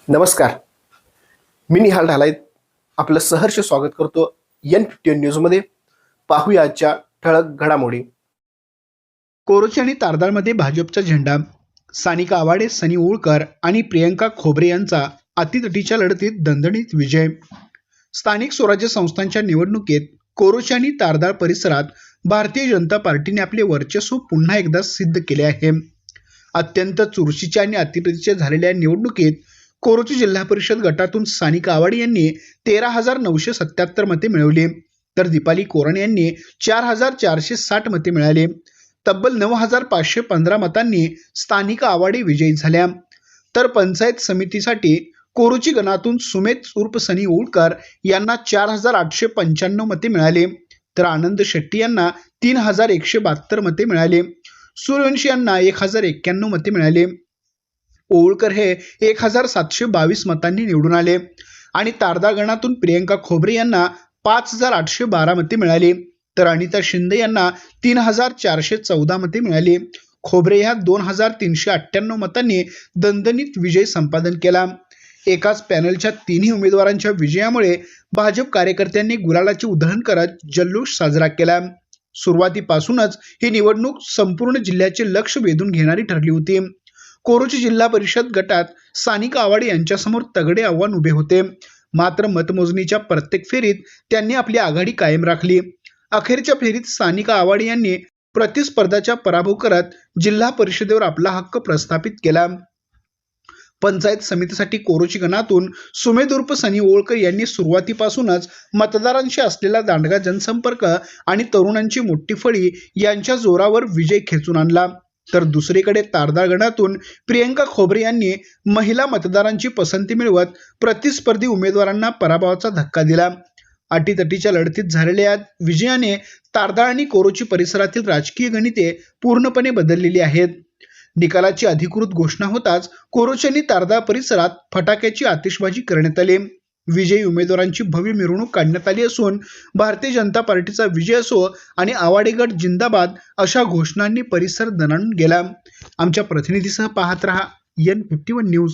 नमस्कार. मी निहाल ढालाय आपलं सहर्ष स्वागत करतो N51 न्यूजमध्ये. पाहूया आजच्या ठळक घडामोडी. कोरोची आणि तारदाळमध्ये भाजपचा झेंडा. सानिका आवाडे, सनी ओळकर आणि प्रियंका खोबरे यांचा अटीतटीच्या लढतीत दणदणीत विजय. स्थानिक स्वराज्य संस्थांच्या निवडणुकीत कोरोची आणि तारदाळ परिसरात भारतीय जनता पार्टीने आपले वर्चस्व पुन्हा एकदा सिद्ध केले आहे. अत्यंत चुरशीच्या आणि अटीतटीच्या झालेल्या निवडणुकीत कोरोची जिल्हा परिषद गटातून सानिका आवाडे यांनी 13,977 मते मिळवली, तर दीपाली कोरण यांनी 4,460 मते मिळाली. तब्बल 9,515 मतांनी स्थानिका आवाडे विजयी झाल्या. तर पंचायत समितीसाठी कोरोची गणातून सुमेध उर्फ सनी ओळकर यांना 4,895 मते मिळाली, तर आनंद शेट्टी यांना 3,172 मते मिळाली. सूर्यवंशी यांना 1,091 मते मिळाली. ओळकर हे 1,722 मतांनी निवडून आले आणि तारदाळ गणातून प्रियंका खोबरे यांना 5,812 मते मिळाली, तर अनिता शिंदे यांना 3,414 मते मिळाली. खोबरे ह्या 2,398 मतांनी दणदणीत विजय संपादन केला. एकाच पॅनलच्या तिन्ही उमेदवारांच्या विजयामुळे भाजप कार्यकर्त्यांनी गुलालाची उधळण करत जल्लोष साजरा केला. सुरुवातीपासूनच ही निवडणूक संपूर्ण जिल्ह्याचे लक्ष वेधून घेणारी ठरली होती. कोरोची जिल्हा परिषद गटात सानिका आवाडे यांच्यासमोर तगडे आव्हान उभे होते, मात्र मतमोजणीच्या प्रत्येक फेरीत त्यांनी आपली आघाडी कायम राखली. अखेरच्या फेरीत सानिका आवाडे यांनी प्रतिस्पर्धाचा पराभव करत जिल्हा परिषदेवर आपला हक्क प्रस्थापित केला. पंचायत समितीसाठी कोरोची गणातून सुमेध उर्फ सनी ओळकर यांनी सुरुवातीपासूनच मतदारांशी असलेला दांडगा जनसंपर्क आणि तरुणांची मोठी फळी यांच्या जोरावर विजय खेचून आणला. तर दुसरीकडे तारदाळ गणातून प्रियंका खोबरे यांनी महिला मतदारांची पसंती मिळवत प्रतिस्पर्धी उमेदवारांना पराभवाचा धक्का दिला. अटीतटीच्या लढतीत झालेल्या विजयाने तारदाळ आणि कोरोची परिसरातील राजकीय गणिते पूर्णपणे बदललेली आहेत. निकालाची अधिकृत घोषणा होताच कोरोची आणि तारदाळ परिसरात फटाक्याची आतिषबाजी करण्यात आली. विजयी उमेदवारांची भव्य मिरवणूक काढण्यात आली असून भारतीय जनता पार्टीचा विजय असो आणि आवाडे गट जिंदाबाद अशा घोषणांनी परिसर दणाणून गेला. आमच्या प्रतिनिधीसह पाहत रहा N51 न्यूज.